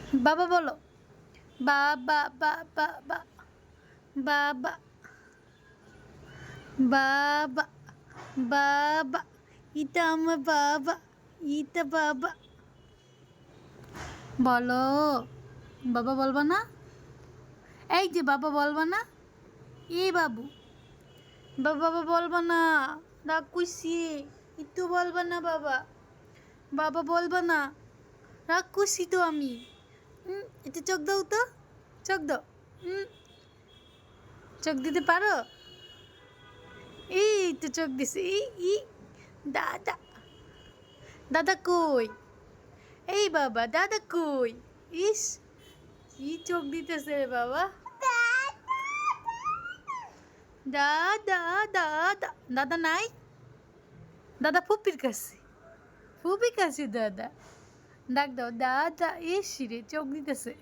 বাবা বলো। বাবা বা বা বা বাবা বাবা বাবা, এটা আমার বাবা, এটা বাবা। বলো। বাবা বলবা না? এই যে বাবা বলবা না? এ বাবু, বাবা বাবা বলবা না? রাগ কইছি, একটু বলবা না বাবা? বাবা বলবা না? রাগ করছি তো আমি। একটু চোখ দাও তো, চোখ দাও। হুম, চোখ দিতে পারো? এই তো চোখ দিছে। ই দাদা, দাদা কই? এই বাবা, দাদা কই? ইস, কি চোখ দিতেছে রে বাবা। দাদা, দাদা, দাদা নাই? দাদা ফুপির কাছে, ফুপির কাছে দাদা। ডাক দাও দাদা। ইস রে, চোখ দিতেছে।